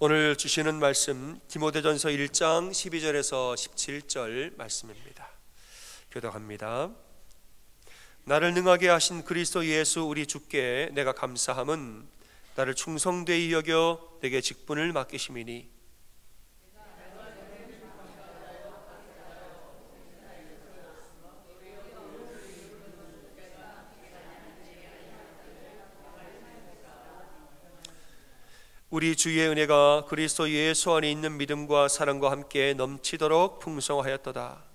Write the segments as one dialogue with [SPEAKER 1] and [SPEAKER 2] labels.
[SPEAKER 1] 오늘 주시는 말씀 디모데전서 1장 12절에서 17절 말씀입니다. 교독합니다. 나를 능하게 하신 그리스도 예수 우리 주께 내가 감사함은 나를 충성되이 여겨 내게 직분을 맡기심이니 우리 주의 은혜가 그리스도 예수 안에 있는 믿음과 사랑과 함께 넘치도록 풍성하였도다.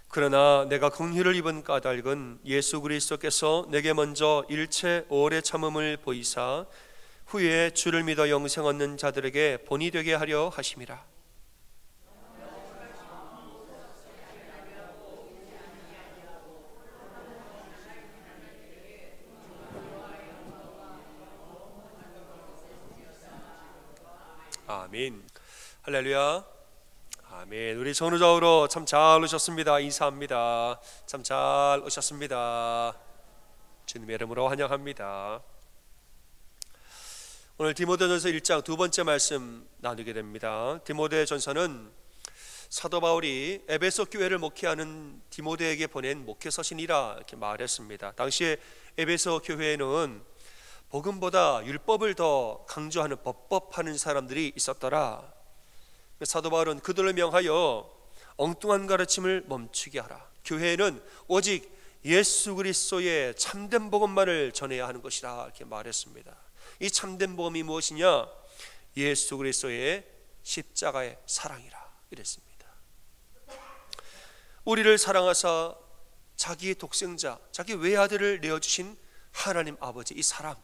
[SPEAKER 1] 그러나 내가 긍휼을 입은 까닭은 예수 그리스도께서 내게 먼저 일체 오래 참음을 보이사 후에 주를 믿어 영생 얻는 자들에게 본이 되게 하려 하심이라. 아멘. 할렐루야. 아멘. 우리 선우좌우로 참 잘 오셨습니다. 인사합니다. 참 잘 오셨습니다. 주님의 이름으로 환영합니다. 오늘 디모데전서 1장 두 번째 말씀 나누게 됩니다. 디모데전서는 사도 바울이 에베소 교회를 목회하는 디모데에게 보낸 목회서신이라 이렇게 말했습니다. 당시에 에베소 교회에는 복음보다 율법을 더 강조하는 법법하는 사람들이 있었더라. 사도 바울은 그들을 명하여 엉뚱한 가르침을 멈추게 하라. 교회에는 오직 예수 그리스도의 참된 복음만을 전해야 하는 것이라 이렇게 말했습니다. 이 참된 복음이 무엇이냐? 예수 그리스도의 십자가의 사랑이라 이랬습니다. 우리를 사랑하사 자기의 독생자, 자기 외아들을 내어주신 하나님 아버지 이 사랑,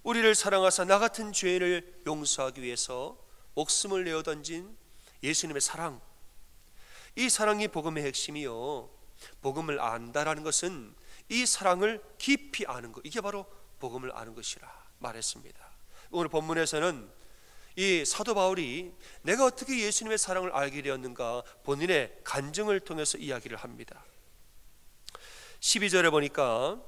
[SPEAKER 1] 우리를 사랑하사 나 같은 죄인을 용서하기 위해서 목숨을 내어 던진 예수님의 사랑, 이 사랑이 복음의 핵심이요, 복음을 안다라는 것은 이 사랑을 깊이 아는 것, 이게 바로 복음을 아는 것이라 말했습니다. 오늘 본문에서는 이 사도 바울이 내가 어떻게 예수님의 사랑을 알게 되었는가 본인의 간증을 통해서 이야기를 합니다. 12절에 보니까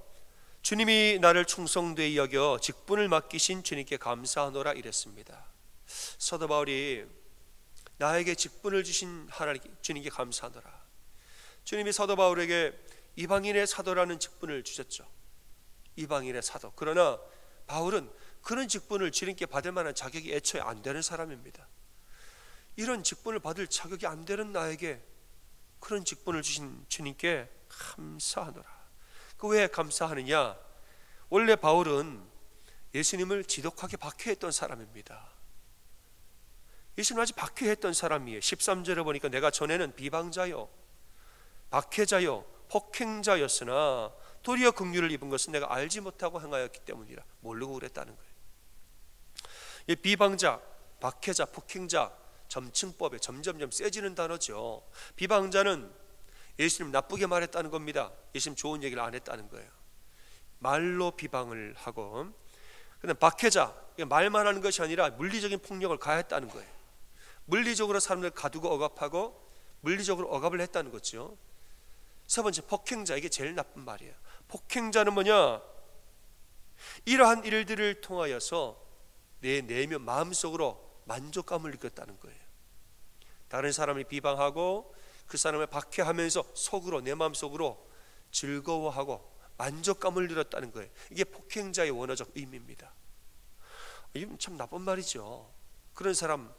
[SPEAKER 1] 주님이 나를 충성되이 여겨 직분을 맡기신 주님께 감사하노라 이랬습니다. 사도 바울이 나에게 직분을 주신 하나님 주님께 감사하노라. 주님이 사도 바울에게 이방인의 사도라는 직분을 주셨죠. 이방인의 사도. 그러나 바울은 그런 직분을 주님께 받을 만한 자격이 애초에 안 되는 사람입니다. 이런 직분을 받을 자격이 안 되는 나에게 그런 직분을 주신 주님께 감사하노라. 그 왜 감사하느냐? 원래 바울은 예수님을 지독하게 박해했던 사람입니다. 예수님을 아주 박해했던 사람이에요. 13절에 보니까 내가 전에는 비방자요 박해자요 폭행자였으나 도리어 긍휼을 입은 것은 내가 알지 못하고 행하였기 때문이라. 모르고 그랬다는 거예요. 이 비방자, 박해자, 폭행자, 점층법에 점점점 세지는 단어죠. 비방자는 예수님 나쁘게 말했다는 겁니다. 예수님 좋은 얘기를 안 했다는 거예요. 말로 비방을 하고, 그다음 박해자, 말만 하는 것이 아니라 물리적인 폭력을 가했다는 거예요. 물리적으로 사람들 가두고 억압하고 물리적으로 억압을 했다는 거죠. 세 번째 폭행자, 이게 제일 나쁜 말이에요. 폭행자는 뭐냐? 이러한 일들을 통하여서 내 내면 마음속으로 만족감을 느꼈다는 거예요. 다른 사람을 비방하고 그 사람을 박해하면서 속으로, 내 마음속으로 즐거워하고 만족감을 누렸다는 거예요. 이게 폭행자의 원어적 의미입니다. 이건 참 나쁜 말이죠. 그런 사람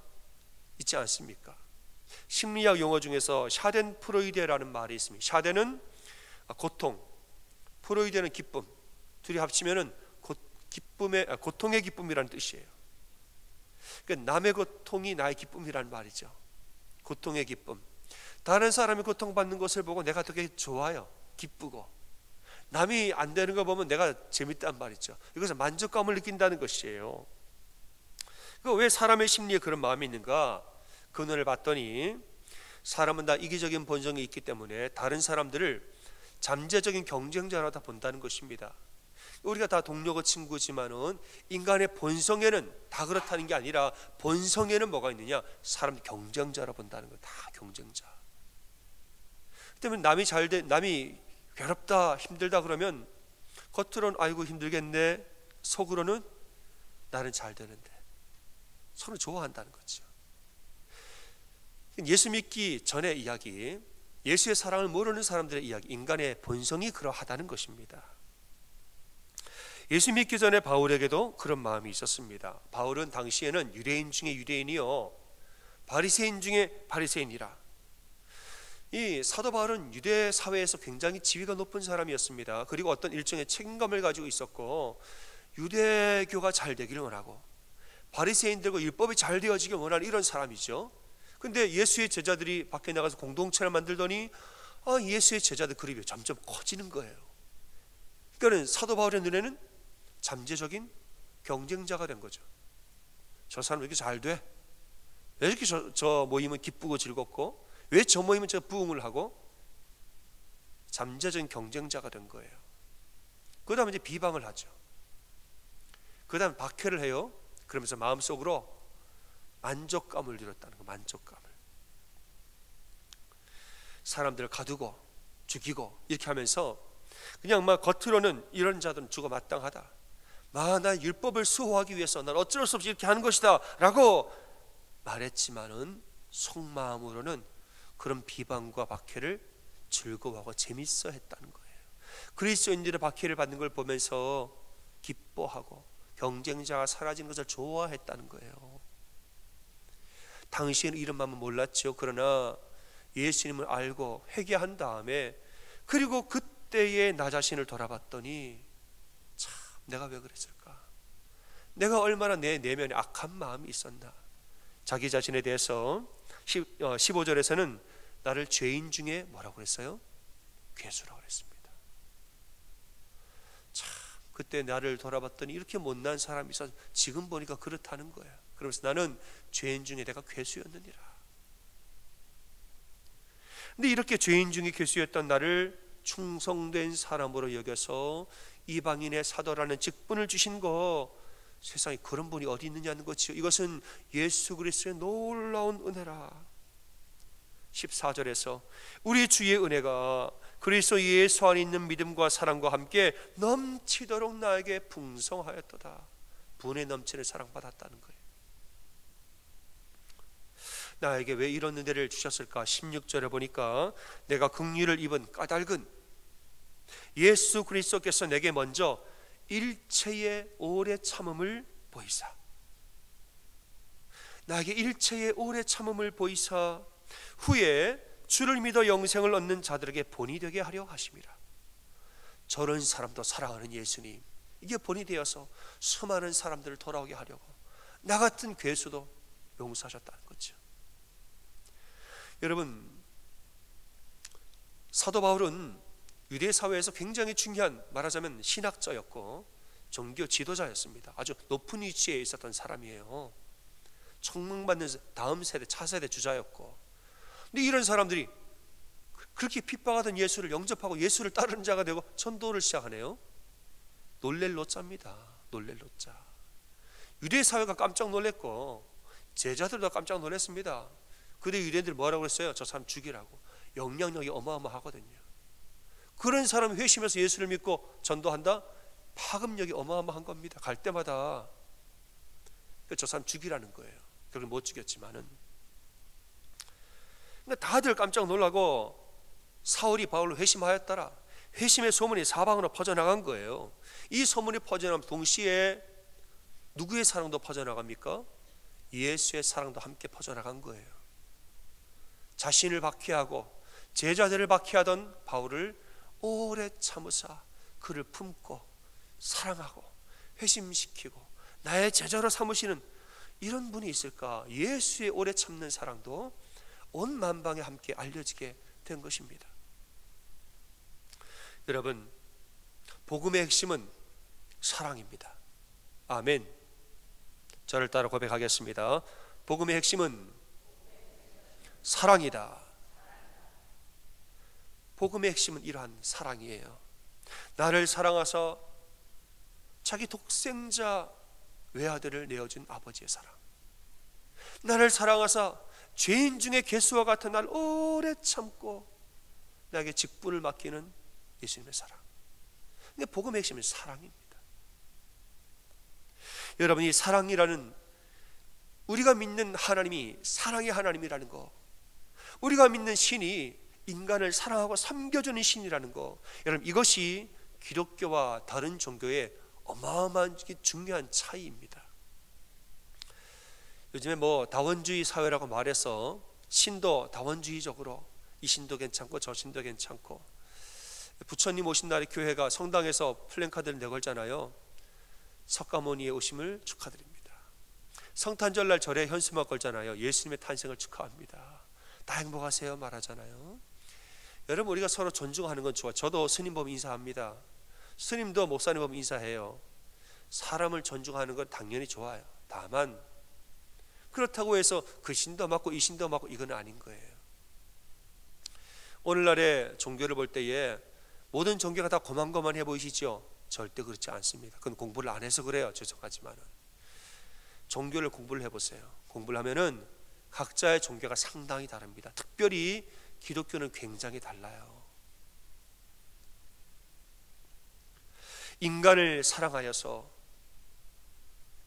[SPEAKER 1] 있지 않습니까? 심리학 용어 중에서 샤덴프로이데라는 말이 있습니다. 샤덴은 고통, 프로이데는 기쁨, 둘이 합치면은 고통의 기쁨이라는 뜻이에요. 그러니까 남의 고통이 나의 기쁨이라는 말이죠. 고통의 기쁨. 다른 사람이 고통받는 것을 보고 내가 되게 좋아요. 기쁘고. 남이 안 되는 거 보면 내가 재밌단 말이죠. 이것은 만족감을 느낀다는 것이에요. 왜 사람의 심리에 그런 마음이 있는가? 근원을 봤더니 사람은 다 이기적인 본성이 있기 때문에 다른 사람들을 잠재적인 경쟁자로 다 본다는 것입니다. 우리가 다 동료고 친구지만은 인간의 본성에는 다 그렇다는 게 아니라 본성에는 뭐가 있느냐? 사람 경쟁자로 본다는 거예요. 다 경쟁자. 때문에 남이 괴롭다 힘들다 그러면 겉으로는 아이고 힘들겠네, 속으로는 나는 잘 되는데 서로 좋아한다는 거죠. 예수 믿기 전의 이야기, 예수의 사랑을 모르는 사람들의 이야기, 인간의 본성이 그러하다는 것입니다. 예수 믿기 전에 바울에게도 그런 마음이 있었습니다. 바울은 당시에는 유대인 중에 유대인이요 바리새인 중에 바리새인이라. 이 사도 바울은 유대 사회에서 굉장히 지위가 높은 사람이었습니다. 그리고 어떤 일종의 책임감을 가지고 있었고, 유대교가 잘 되기를 원하고 바리새인들과 율법이 잘 되어지길 원하는 이런 사람이죠. 근데 예수의 제자들이 밖에 나가서 공동체를 만들더니 예수의 제자들 그룹이 점점 커지는 거예요. 그러니까 사도 바울의 눈에는 잠재적인 경쟁자가 된 거죠. 저 사람 왜 이렇게 잘 돼? 왜 이렇게 저 모임은 기쁘고 즐겁고, 왜 저 모임은 저 부흥을 하고? 잠재적인 경쟁자가 된 거예요. 그 다음에 이제 비방을 하죠. 그 다음에 박해를 해요. 그러면서 마음속으로 만족감을 누렸다는 거, 만족감을. 사람들을 가두고 죽이고 이렇게 하면서 그냥 막 겉으로는 이런 자들은 죽어 마땅하다, 나 율법을 수호하기 위해서 난 어쩔 수 없이 이렇게 하는 것이다 라고 말했지만은 속마음으로는 그런 비방과 박해를 즐거워하고 재밌어 했다는 거예요. 그리스도인들의 박해를 받는 걸 보면서 기뻐하고 경쟁자가 사라진 것을 좋아했다는 거예요. 당시에는 이런 마음은 몰랐죠. 그러나 예수님을 알고 회개한 다음에, 그리고 그때의 나 자신을 돌아봤더니 참 내가 왜 그랬을까? 내가 얼마나 내 내면에 악한 마음이 있었나? 자기 자신에 대해서 15절에서는 나를 죄인 중에 뭐라고 그랬어요? 괴수라고 그랬습니다. 참 그때 나를 돌아봤더니 이렇게 못난 사람이 있어서 지금 보니까 그렇다는 거야. 그러면서 나는 죄인 중에 내가 괴수였느니라. 근데 이렇게 죄인 중에 괴수였던 나를 충성된 사람으로 여겨서 이방인의 사도라는 직분을 주신 거, 세상에 그런 분이 어디 있느냐는 거지요. 이것은 예수 그리스도의 놀라운 은혜라. 14절에서 우리 주의 은혜가 그리스도 예수 안에 있는 믿음과 사랑과 함께 넘치도록 나에게 풍성하였도다. 분에 넘치는 사랑받았다는 거예요. 나에게 왜 이런 은혜를 주셨을까? 16절에 보니까 내가 긍휼을 입은 까닭은 예수 그리스도께서 내게 먼저 일체의 오래 참음을 보이사, 나에게 일체의 오래 참음을 보이사 후에 주를 믿어 영생을 얻는 자들에게 본이 되게 하려 하심이라. 저런 사람도 사랑하는 예수님, 이게 본이 되어서 수많은 사람들을 돌아오게 하려고 나 같은 괴수도 용서하셨다는 거죠. 여러분, 사도 바울은 유대 사회에서 굉장히 중요한, 말하자면 신학자였고 종교 지도자였습니다. 아주 높은 위치에 있었던 사람이에요. 청명받는 다음 세대, 차세대 주자였고, 근데 이런 사람들이 그렇게 핍박하던 예수를 영접하고 예수를 따르는 자가 되고 전도를 시작하네요. 놀랄 노자입니다. 놀랄 노자. 유대 사회가 깜짝 놀랐고 제자들도 깜짝 놀랐습니다. 그때 유대인들이 뭐라고 했어요? 저 사람 죽이라고. 영향력이 어마어마하거든요. 그런 사람이 회심해서 예수를 믿고 전도한다? 파급력이 어마어마한 겁니다. 갈 때마다 저 사람 죽이라는 거예요. 결국 못 죽였지만은. 그러니까 다들 깜짝 놀라고 사울이 바울로 회심하였더라. 회심의 소문이 사방으로 퍼져나간 거예요. 이 소문이 퍼져나가면 동시에 누구의 사랑도 퍼져나갑니까? 예수의 사랑도 함께 퍼져나간 거예요. 자신을 박해하고 제자들을 박해하던 바울을 오래 참으사 그를 품고 사랑하고 회심시키고 나의 제자로 삼으시는 이런 분이 있을까? 예수의 오래 참는 사랑도 온 만방에 함께 알려지게 된 것입니다. 여러분, 복음의 핵심은 사랑입니다. 아멘. 저를 따라 고백하겠습니다. 복음의 핵심은 사랑이다. 복음의 핵심은 이러한 사랑이에요. 나를 사랑하사 자기 독생자 외아들을 내어준 아버지의 사랑, 나를 사랑하사 죄인 중에 개수와 같은 날 오래 참고 나에게 직분을 맡기는 예수님의 사랑. 근데 복음의 핵심은 사랑입니다. 여러분, 이 사랑이라는, 우리가 믿는 하나님이 사랑의 하나님이라는 거, 우리가 믿는 신이 인간을 사랑하고 섬겨주는 신이라는 거, 여러분, 이것이 기독교와 다른 종교의 어마어마한 중요한 차이입니다. 요즘에 다원주의 사회라고 말해서 신도 다원주의적으로 이 신도 괜찮고 저 신도 괜찮고, 부처님 오신 날에 교회가 성당에서 플랜카드를 내걸잖아요. 석가모니의 오심을 축하드립니다. 성탄절날 절에 현수막 걸잖아요. 예수님의 탄생을 축하합니다. 다 행복하세요 말하잖아요. 여러분, 우리가 서로 존중하는 건 좋아. 저도 스님 보면 인사합니다. 스님도 목사님 보면 인사해요. 사람을 존중하는 건 당연히 좋아요. 다만 그렇다고 해서 그 신도 맞고 이 신도 맞고 이건 아닌 거예요. 오늘날의 종교를 볼 때에 모든 종교가 다 고만고만해 보이시죠? 절대 그렇지 않습니다. 그건 공부를 안 해서 그래요. 죄송하지만은 종교를 공부를 해보세요. 공부를 하면은 각자의 종교가 상당히 다릅니다. 특별히 기독교는 굉장히 달라요. 인간을 사랑하여서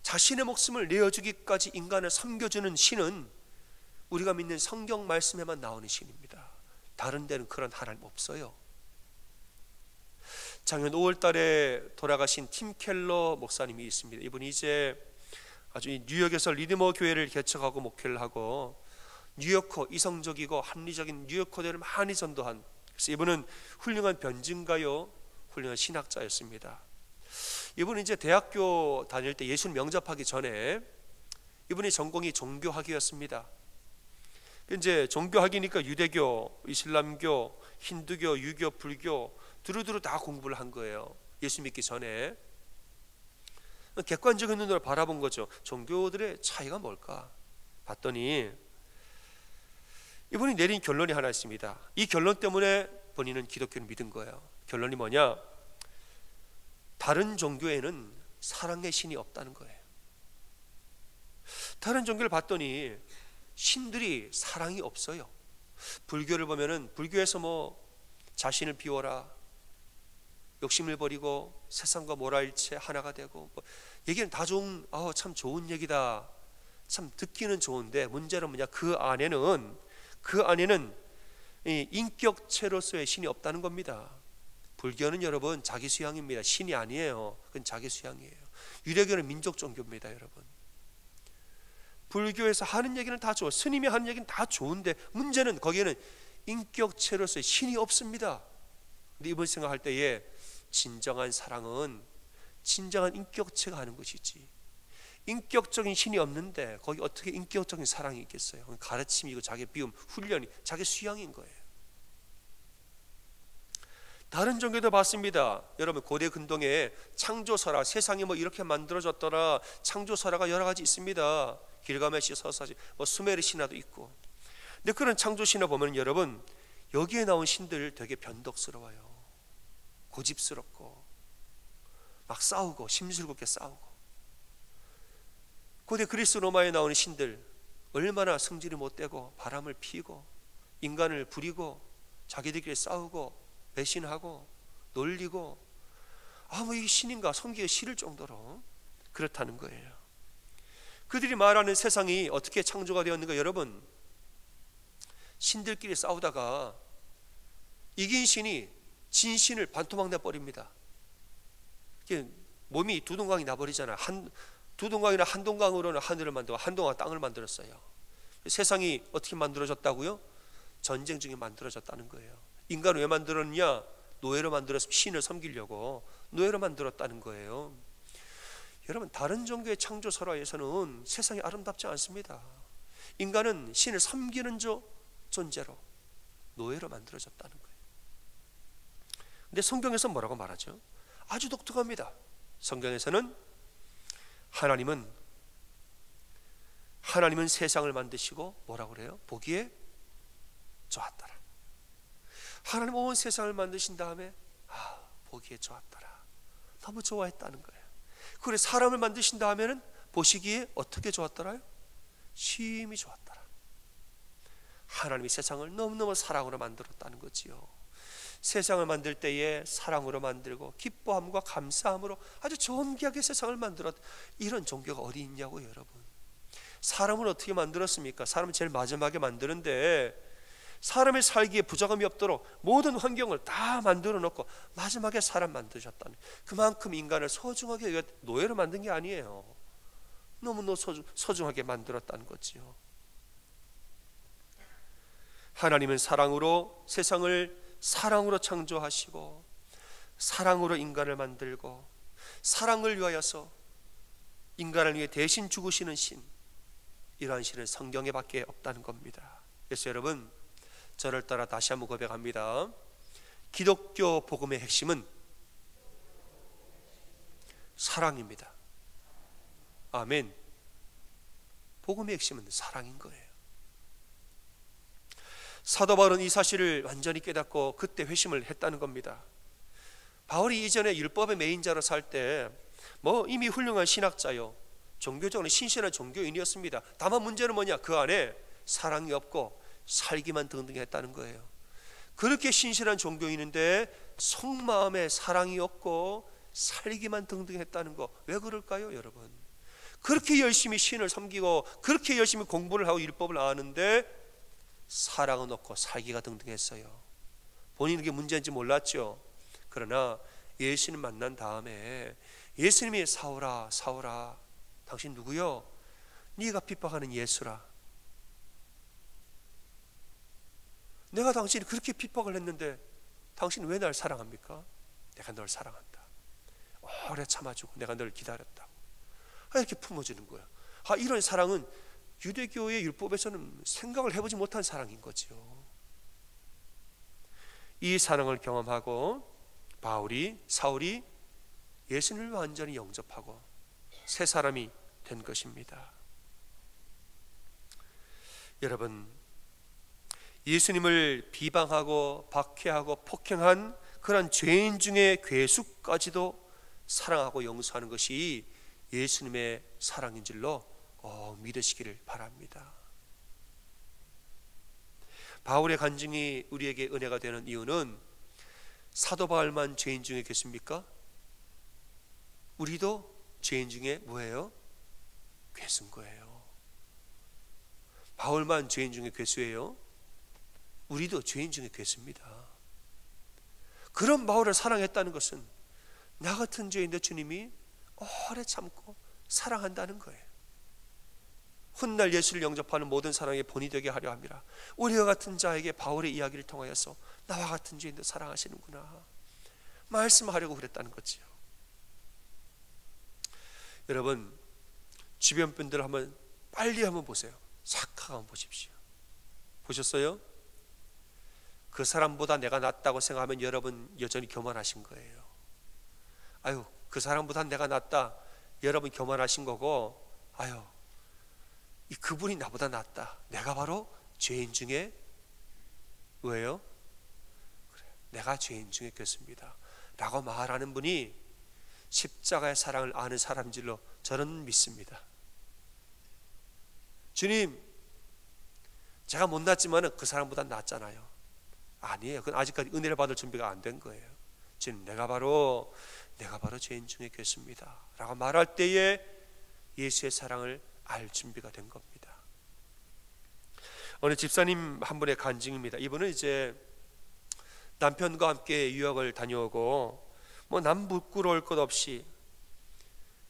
[SPEAKER 1] 자신의 목숨을 내어주기까지 인간을 섬겨주는 신은 우리가 믿는 성경 말씀에만 나오는 신입니다. 다른 데는 그런 하나님 없어요. 작년 5월 달에 돌아가신 팀 켈러 목사님이 있습니다. 이분이 이제 아주 뉴욕에서 리드머 교회를 개척하고 목회를 하고 뉴요커, 이성적이고 합리적인 뉴요커들을 많이 전도한, 그래서 이분은 훌륭한 변증가요, 훌륭한 신학자였습니다. 이분은 이제 대학교 다닐 때 예수를 명접하기 전에 이분의 전공이 종교학이었습니다. 이제 종교학이니까 유대교, 이슬람교, 힌두교, 유교, 불교 두루두루 다 공부를 한 거예요. 예수 믿기 전에. 객관적인 눈으로 바라본 거죠. 종교들의 차이가 뭘까 봤더니 이분이 내린 결론이 하나 있습니다. 이 결론 때문에 본인은 기독교를 믿은 거예요. 결론이 뭐냐? 다른 종교에는 사랑의 신이 없다는 거예요. 다른 종교를 봤더니 신들이 사랑이 없어요. 불교를 보면은 불교에서 자신을 비워라, 욕심을 버리고 세상과 몰아일체 하나가 되고, 얘기는 다 참 좋은 얘기다. 참 듣기는 좋은데 문제는 뭐냐? 그 안에는 이 인격체로서의 신이 없다는 겁니다. 불교는 여러분 자기 수양입니다. 신이 아니에요. 그건 자기 수양이에요. 유대교는 민족 종교입니다, 여러분. 불교에서 하는 얘기는 다 좋아. 스님이 하는 얘기는 다 좋은데 문제는 거기에는 인격체로서의 신이 없습니다. 근데 이번 생각할 때에 진정한 사랑은 진정한 인격체가 하는 것이지, 인격적인 신이 없는데 거기 어떻게 인격적인 사랑이 있겠어요? 가르침이고 자기 비움, 훈련이 자기 수양인 거예요. 다른 종교도 봤습니다. 여러분, 고대 근동에 창조설화, 세상이 이렇게 만들어졌더라, 창조설화가 여러 가지 있습니다. 길가메시 서사지, 수메르 신화도 있고. 근데 그런 창조 신화 보면 여러분, 여기에 나온 신들 되게 변덕스러워요. 고집스럽고 막 싸우고 심술궂게 싸우고. 고대 그리스 로마에 나오는 신들 얼마나 성질이 못되고 바람을 피고 인간을 부리고 자기들끼리 싸우고 배신하고 놀리고, 이 신인가 섬기기 싫을 정도로 그렇다는 거예요. 그들이 말하는 세상이 어떻게 창조가 되었는가? 여러분, 신들끼리 싸우다가 이긴 신이 진 신을 반토막 내버립니다. 몸이 두 동강이 나버리잖아요. 두 동강이나 한 동강으로는 하늘을 만들고 한 동강 땅을 만들었어요. 세상이 어떻게 만들어졌다고요? 전쟁 중에 만들어졌다는 거예요. 인간을 왜 만들었냐? 노예로 만들어서 신을 섬기려고 노예로 만들었다는 거예요. 여러분, 다른 종교의 창조 설화에서는 세상이 아름답지 않습니다. 인간은 신을 섬기는 존재로 노예로 만들어졌다는 거예요. 근데 성경에서 뭐라고 말하죠? 아주 독특합니다. 성경에서는 하나님은 세상을 만드시고 뭐라고 그래요? 보기에 좋았더라. 하나님 온 세상을 만드신 다음에 보기에 좋았더라. 너무 좋아했다는 거예요. 그래 사람을 만드신 다음에는 보시기에 어떻게 좋았더라요? 심히 좋았더라. 하나님이 세상을 너무너무 사랑으로 만들었다는 거지요. 세상을 만들 때에 사랑으로 만들고 기뻐함과 감사함으로 아주 존귀하게 세상을 만들었. 이런 종교가 어디 있냐고요, 여러분. 사람을 어떻게 만들었습니까? 사람은 제일 마지막에 만드는데 사람의 살기에 부족함이 없도록 모든 환경을 다 만들어 놓고 마지막에 사람 만드셨다는, 그만큼 인간을 소중하게, 노예로 만든 게 아니에요. 너무너무 소중하게 만들었다는 거지요. 하나님은 사랑으로 세상을 사랑으로 창조하시고 사랑으로 인간을 만들고 사랑을 위하여서 인간을 위해 대신 죽으시는 신, 이러한 신은 성경에 밖에 없다는 겁니다. 그래서 여러분, 저를 따라 다시 한번 고백합니다. 기독교 복음의 핵심은 사랑입니다. 아멘. 복음의 핵심은 사랑인 거예요. 사도 바울은 이 사실을 완전히 깨닫고 그때 회심을 했다는 겁니다. 바울이 이전에 율법의 매인자로 살 때 이미 훌륭한 신학자요, 종교적으로 신실한 종교인이었습니다. 다만 문제는 뭐냐? 그 안에 사랑이 없고 살기만 등등했다는 거예요. 그렇게 신실한 종교인인데 속마음에 사랑이 없고 살기만 등등했다는 거, 왜 그럴까요, 여러분? 그렇게 열심히 신을 섬기고 그렇게 열심히 공부를 하고 율법을 아는데 사랑은 없고 살기가 등등했어요. 본인이 그게 문제인지 몰랐죠. 그러나 예수님 만난 다음에 예수님이 사울아 사울아 당신 누구요? 네가 핍박하는 예수라. 내가 당신이 그렇게 핍박을 했는데 당신 왜 날 사랑합니까? 내가 널 사랑한다. 오래 참아주고 내가 널 기다렸다고. 이렇게 품어주는 거야. 이런 사랑은 유대교의 율법에서는 생각을 해보지 못한 사랑인 거죠. 이 사랑을 경험하고 사울이 예수님을 완전히 영접하고 새 사람이 된 것입니다. 여러분, 예수님을 비방하고 박해하고 폭행한 그런 죄인 중의 괴수까지도 사랑하고 용서하는 것이 예수님의 사랑인 줄로 믿으시기를 바랍니다. 바울의 간증이 우리에게 은혜가 되는 이유는 사도 바울만 죄인 중에 계십니까? 우리도 죄인 중에 뭐예요? 괴수인 거예요. 바울만 죄인 중에 괴수예요? 우리도 죄인 중에 괴수입니다. 그런 바울을 사랑했다는 것은 나 같은 죄인도 주님이 오래 참고 사랑한다는 거예요. 훗날 예수를 영접하는 모든 사랑의 본이 되게 하려 함이라. 우리와 같은 자에게 바울의 이야기를 통하여서 나와 같은 죄인도 사랑하시는구나 말씀하려고 그랬다는 거지요. 여러분, 주변 분들 빨리 한번 보세요. 착하게 한번 보십시오. 보셨어요? 그 사람보다 내가 낫다고 생각하면 여러분 여전히 교만하신 거예요. 그 사람보다 내가 낫다, 여러분 교만하신 거고, 그분이 나보다 낫다, 내가 바로 죄인 중에 왜요? 그래, 내가 죄인 중에 괴수입니다 라고 말하는 분이 십자가의 사랑을 아는 사람인 줄로 저는 믿습니다. 주님, 제가 못났지만 그 사람보다 낫잖아요. 아니에요. 그건 아직까지 은혜를 받을 준비가 안 된 거예요. 주님, 내가 바로 죄인 중에 괴수입니다 라고 말할 때에 예수의 사랑을 알 준비가 된 겁니다. 어느 집사님 한 분의 간증입니다. 이분은 이제 남편과 함께 유학을 다녀오고 남 부끄러울 것 없이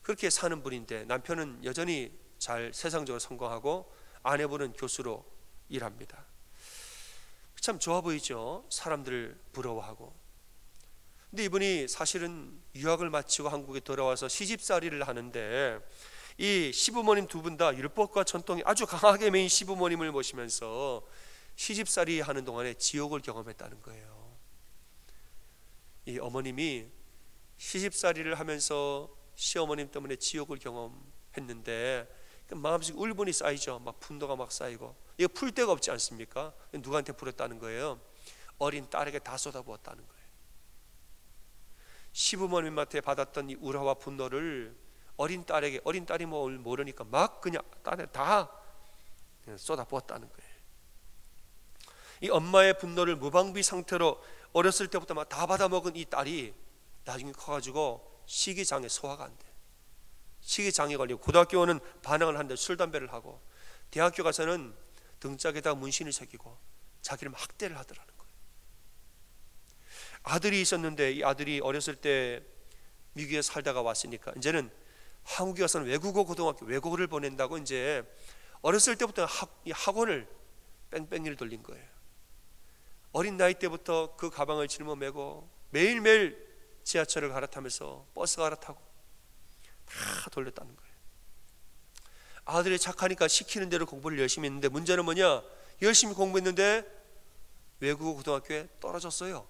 [SPEAKER 1] 그렇게 사는 분인데, 남편은 여전히 잘 세상적으로 성공하고 아내분은 교수로 일합니다. 참 좋아 보이죠? 사람들 부러워하고. 근데 이분이 사실은 유학을 마치고 한국에 돌아와서 시집살이를 하는데, 이 시부모님 두 분 다 율법과 전통이 아주 강하게 매인 시부모님을 모시면서 시집살이 하는 동안에 지옥을 경험했다는 거예요. 이 어머님이 시집살이를 하면서 시어머님 때문에 지옥을 경험했는데 마음속 울분이 쌓이죠. 막 분노가 막 쌓이고, 이거 풀 데가 없지 않습니까? 누구한테 풀었다는 거예요? 어린 딸에게 다 쏟아부었다는 거예요. 시부모님한테 받았던 이 우라와 분노를 어린 딸이 뭘 모르니까 막 그냥 딸에 다 쏟아부었다는 거예요. 이 엄마의 분노를 무방비 상태로 어렸을 때부터 막 다 받아먹은 이 딸이 나중에 커가지고 식이장애, 소화가 안 돼. 식이장애 걸리고 고등학교는 반항을 하는데 술 담배를 하고, 대학교 가서는 등짝에다 문신을 새기고 자기를 막 학대를 하더라는 거예요. 아들이 있었는데 이 아들이 어렸을 때 미국에 살다가 왔으니까 이제는 한국에 와서는 외국어 고등학교, 외국어를 보낸다고 이제 어렸을 때부터 학원을 뺑뺑이를 돌린 거예요. 어린 나이 때부터 그 가방을 짊어매고 매일매일 지하철을 갈아타면서 버스 갈아타고 다 돌렸다는 거예요. 아들이 착하니까 시키는 대로 공부를 열심히 했는데, 문제는 뭐냐? 열심히 공부했는데 외국어 고등학교에 떨어졌어요.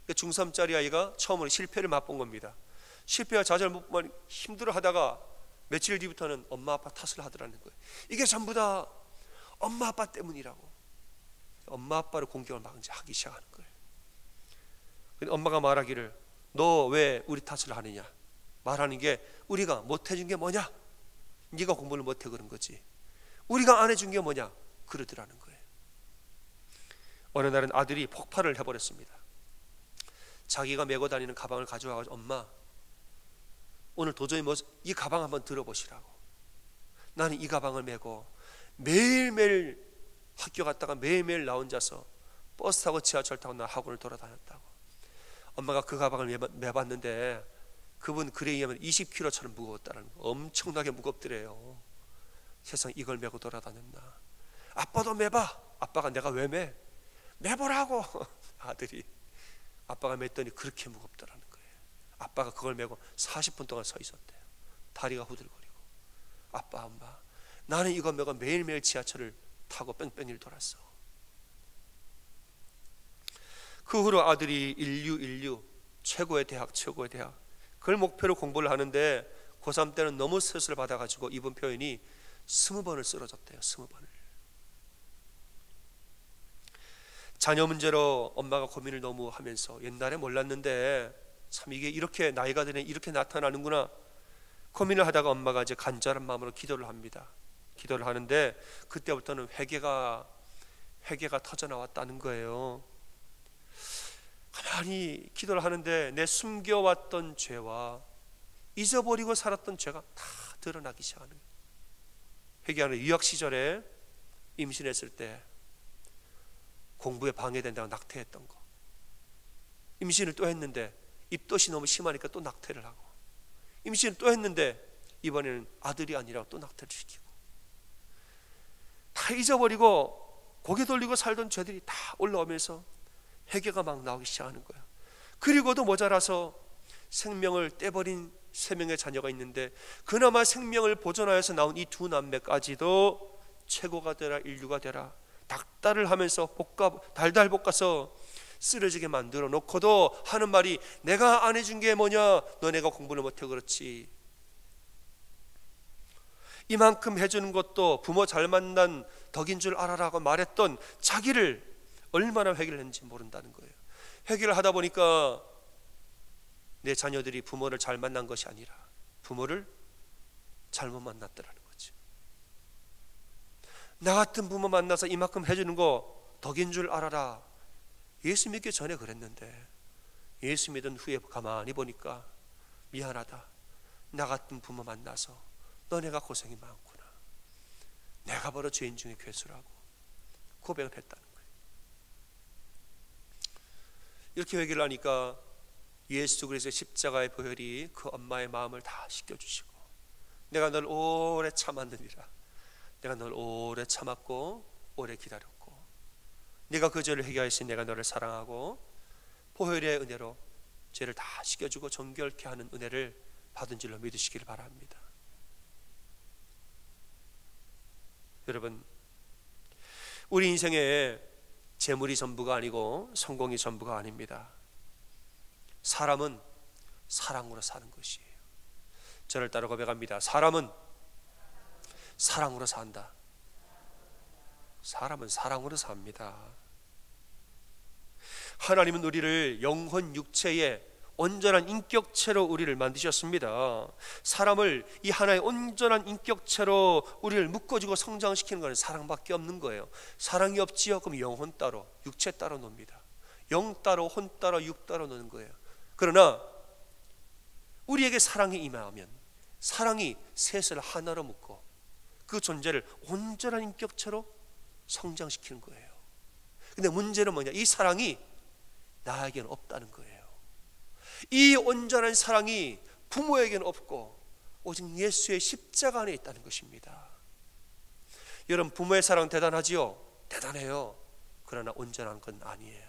[SPEAKER 1] 중3짜리 아이가 처음으로 실패를 맛본 겁니다. 실패와 좌절만 힘들어 하다가 며칠 뒤부터는 엄마 아빠 탓을 하더라는 거예요. 이게 전부 다 엄마 아빠 때문이라고. 엄마 아빠를 공격을 막 이제 하기 시작하는 거예요. 엄마가 말하기를, 너 왜 우리 탓을 하느냐? 말하는 게, 우리가 못해준 게 뭐냐? 네가 공부를 못해 그런 거지. 우리가 안 해준 게 뭐냐? 그러더라는 거예요. 어느 날은 아들이 폭발을 해버렸습니다. 자기가 메고 다니는 가방을 가져와가지고, 엄마, 오늘 도저히 이 가방 한번 들어보시라고. 나는 이 가방을 메고 매일매일 학교 갔다가 매일매일 나 혼자서 버스 타고 지하철 타고 나 학원을 돌아다녔다고. 엄마가 그 가방을 매봤는데 그분 글에 의하면 20kg처럼 무거웠다는 거. 엄청나게 무겁더래요. 세상 이걸 메고 돌아다녔나. 아빠도 매봐. 아빠가 내가 왜 매? 매보라고. 아들이 아빠가 맸더니 그렇게 무겁더라는 거예요. 아빠가 그걸 메고 40분 동안 서 있었대요. 다리가 후들거리고. 아빠, 엄마, 나는 이거 메고 매일매일 지하철을 타고 뺑뺑이를 돌았어. 그 후로 아들이 인류 최고의 대학 그걸 목표로 공부를 하는데, 고3 때는 너무 스트레스를 받아가지고 이번 표현이 20번을 쓰러졌대요. 20번을. 자녀 문제로 엄마가 고민을 너무 하면서, 옛날에 몰랐는데 참 이게 이렇게 나이가 들면 이렇게 나타나는구나 고민을 하다가 엄마가 이제 간절한 마음으로 기도를 합니다. 기도를 하는데 그때부터는 회개가 터져 나왔다는 거예요. 가만히 기도를 하는데 내 숨겨왔던 죄와 잊어버리고 살았던 죄가 다 드러나기 시작하는 거예요. 회개하는 유학 시절에 임신했을 때 공부에 방해된다고 낙태했던 거, 임신을 또 했는데 입덧이 너무 심하니까 또 낙태를 하고, 임신을 또 했는데 이번에는 아들이 아니라고 또 낙태를 시키고, 다 잊어버리고 고개 돌리고 살던 죄들이 다 올라오면서 회개가 막 나오기 시작하는 거예요. 그리고도 모자라서 생명을 떼버린 3명의 자녀가 있는데, 그나마 생명을 보존하여서 나온 이 2 남매까지도 최고가 되라, 인류가 되라, 닭달을 하면서 달달 볶아서 쓰러지게 만들어 놓고도 하는 말이, 내가 안 해준 게 뭐냐? 너네가 공부를 못해 그렇지. 이만큼 해주는 것도 부모 잘 만난 덕인 줄 알아라고 말했던 자기를 얼마나 회개를 했는지 모른다는 거예요. 회개를 하다 보니까 내 자녀들이 부모를 잘 만난 것이 아니라 부모를 잘못 만났더라는 거죠. 나 같은 부모 만나서 이만큼 해주는 거 덕인 줄 알아라. 예수 믿기 전에 그랬는데 예수 믿은 후에 가만히 보니까 미안하다. 나 같은 부모 만나서 너네가 고생이 많구나. 내가 바로 죄인 중에 괴수라고 고백을 했다는 거예요. 이렇게 회개를 하니까 예수 그리스도의 십자가의 보혈이 그 엄마의 마음을 다 씻겨주시고, 내가 널 오래 참았느니라. 내가 널 오래 참았고 오래 기다렸고, 네가 그 죄를 회개하였으니 내가 너를 사랑하고 보혈의 은혜로 죄를 다 씻겨주고 정결케 하는 은혜를 받은 줄로 믿으시길 바랍니다. 여러분, 우리 인생에 재물이 전부가 아니고 성공이 전부가 아닙니다. 사람은 사랑으로 사는 것이에요. 저를 따라 고백합니다. 사람은 사랑으로 산다. 사람은 사랑으로 삽니다. 하나님은 우리를 영혼 육체의 온전한 인격체로 우리를 만드셨습니다. 사람을 이 하나의 온전한 인격체로 우리를 묶어주고 성장시키는 것은 사랑밖에 없는 거예요. 사랑이 없지요? 그럼 영혼 따로, 육체 따로 놉니다. 영 따로, 혼 따로, 육 따로 노는 거예요. 그러나 우리에게 사랑이 임하면 사랑이 셋을 하나로 묶고 그 존재를 온전한 인격체로 성장시키는 거예요. 근데 문제는 뭐냐? 이 사랑이 나에게는 없다는 거예요. 이 온전한 사랑이 부모에게는 없고 오직 예수의 십자가 안에 있다는 것입니다. 여러분, 부모의 사랑 대단하지요? 대단해요. 그러나 온전한 건 아니에요.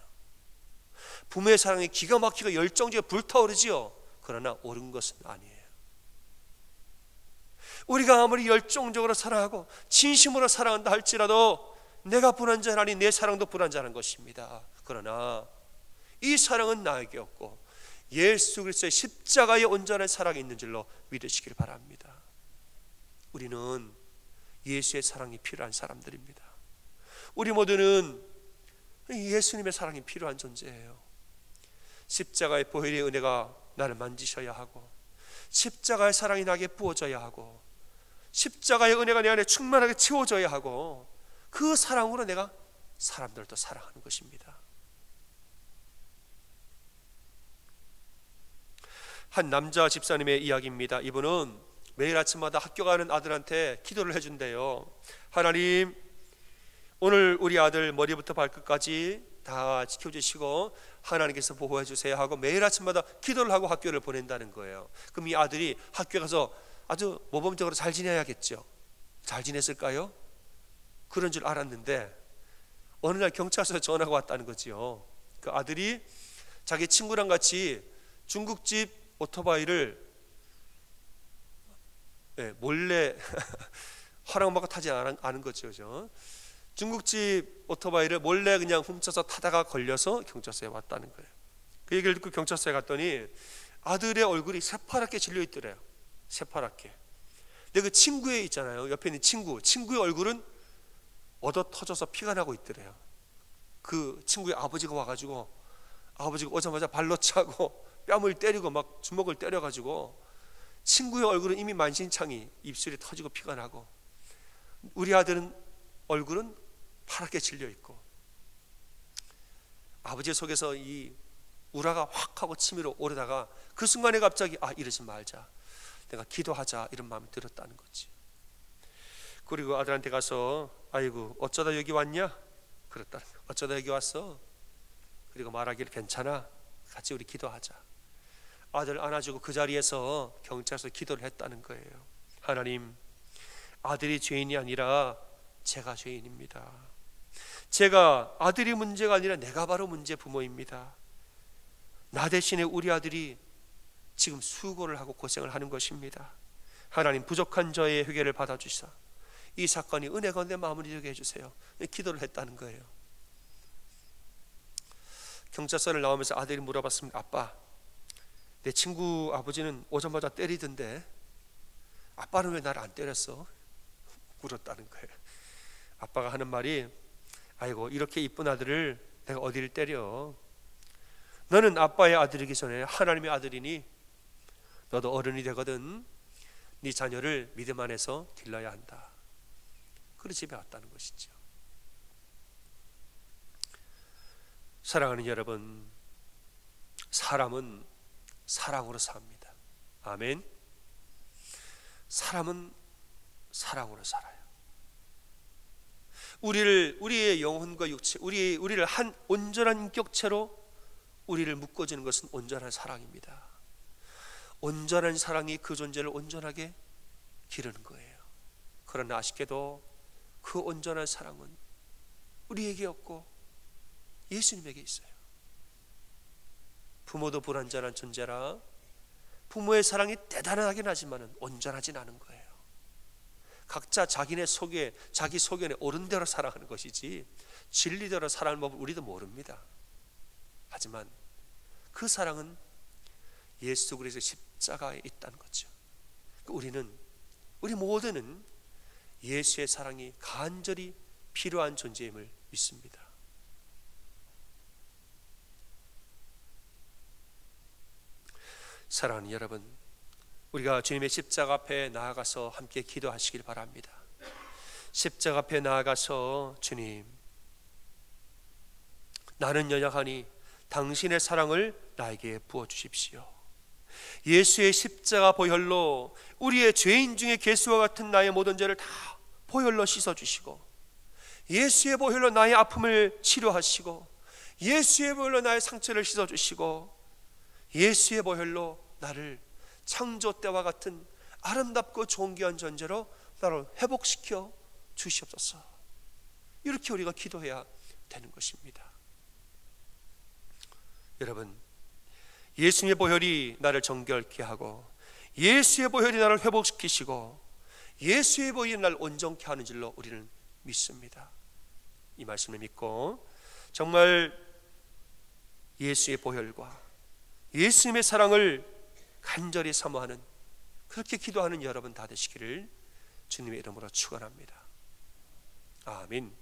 [SPEAKER 1] 부모의 사랑이 기가 막히고 열정적으로 불타오르지요? 그러나 옳은 것은 아니에요. 우리가 아무리 열정적으로 사랑하고 진심으로 사랑한다 할지라도 내가 불완전하니 내 사랑도 불완전한 것입니다. 그러나 이 사랑은 나에게 없고 예수 그리스도의 십자가의 온전한 사랑이 있는 줄로 믿으시길 바랍니다. 우리는 예수의 사랑이 필요한 사람들입니다. 우리 모두는 예수님의 사랑이 필요한 존재예요. 십자가의 보혈의 은혜가 나를 만지셔야 하고, 십자가의 사랑이 나에게 부어져야 하고, 십자가의 은혜가 내 안에 충만하게 채워져야 하고, 그 사랑으로 내가 사람들도 사랑하는 것입니다. 한 남자 집사님의 이야기입니다. 이분은 매일 아침마다 학교 가는 아들한테 기도를 해준대요. 하나님, 오늘 우리 아들 머리부터 발끝까지 다 지켜주시고 하나님께서 보호해 주세요 하고 매일 아침마다 기도를 하고 학교를 보낸다는 거예요. 그럼 이 아들이 학교 가서 아주 모범적으로 잘 지내야겠죠. 잘 지냈을까요? 그런 줄 알았는데 어느 날 경찰서에 전화가 왔다는 거지요. 그 아들이 자기 친구랑 같이 중국집 오토바이를 몰래 허락받고 타지 않은 거죠. 그죠? 중국집 오토바이를 몰래 그냥 훔쳐서 타다가 걸려서 경찰서에 왔다는 거예요. 그 얘기를 듣고 경찰서에 갔더니 아들의 얼굴이 새파랗게 질려 있더래요. 새파랗게. 근데 그 친구에 있잖아요. 옆에 있는 친구의 얼굴은 얻어 터져서 피가 나고 있더래요. 그 친구의 아버지가 와가지고 아버지가 오자마자 발로 차고 뺨을 때리고 막 주먹을 때려가지고 친구의 얼굴은 이미 만신창이 입술이 터지고 피가 나고 우리 아들은 얼굴은 파랗게 질려 있고 아버지 속에서 이 우라가 확 하고 치밀어 오르다가 그 순간에 갑자기 이러지 말자, 내가 기도하자, 이런 마음이 들었다는 거지. 그리고 아들한테 가서 아이고 어쩌다 여기 왔냐? 그랬다는 거야. 어쩌다 여기 왔어? 그리고 말하기를 괜찮아, 같이 우리 기도하자. 아들 안아주고 그 자리에서 경찰서 기도를 했다는 거예요. 하나님, 아들이 죄인이 아니라 제가 죄인입니다. 제가 아들이 문제가 아니라 내가 바로 문제 부모입니다. 나 대신에 우리 아들이 지금 수고를 하고 고생을 하는 것입니다. 하나님, 부족한 저의 회개를 받아주시사 이 사건이 은혜 가운데 마무리되게 해주세요. 기도를 했다는 거예요. 경찰서를 나오면서 아들이 물어봤습니다. 아빠, 내 친구 아버지는 오자마자 때리던데 아빠는 왜 나를 안 때렸어? 물었다는 거예요. 아빠가 하는 말이 아이고 이렇게 이쁜 아들을 내가 어디를 때려? 너는 아빠의 아들이기 전에 하나님의 아들이니 너도 어른이 되거든 네 자녀를 믿음 안에서 길러야 한다. 그래 집에 왔다는 것이죠. 사랑하는 여러분, 사람은 사랑으로 삽니다. 아멘. 사람은 사랑으로 살아요. 우리의 영혼과 육체, 우리를 한 온전한 인격체로 우리를 묶어주는 것은 온전한 사랑입니다. 온전한 사랑이 그 존재를 온전하게 기르는 거예요. 그러나 아쉽게도 그 온전한 사랑은 우리에게 없고 예수님에게 있어요. 부모도 불완전한 존재라 부모의 사랑이 대단하긴 하지만 온전하진 않은 거예요. 각자 자기 소견에 옳은 대로 사랑하는 것이지 진리대로 사랑하는 법을 우리도 모릅니다. 하지만 그 사랑은 예수 그리스도의 십자가에 있다는 거죠. 우리 모두는 예수의 사랑이 간절히 필요한 존재임을 믿습니다. 사랑하는 여러분, 우리가 주님의 십자가 앞에 나아가서 함께 기도하시길 바랍니다. 십자가 앞에 나아가서 주님, 나는 연약하니 당신의 사랑을 나에게 부어주십시오. 예수의 십자가 보혈로 우리의 죄인 중에 개수와 같은 나의 모든 죄를 다 보혈로 씻어주시고, 예수의 보혈로 나의 아픔을 치료하시고, 예수의 보혈로 나의 상처를 씻어주시고, 예수의 보혈로 나를 창조 때와 같은 아름답고 존귀한 존재로 나를 회복시켜 주시옵소서. 이렇게 우리가 기도해야 되는 것입니다. 여러분, 예수님의 보혈이 나를 정결케 하고, 예수의 보혈이 나를 회복시키시고, 예수의 보혈이 나를 온전케 하는 줄로 우리는 믿습니다. 이 말씀을 믿고 정말 예수의 보혈과 예수님의 사랑을 간절히 사모하는, 그렇게 기도하는 여러분 다 되시기를 주님의 이름으로 축원합니다. 아멘.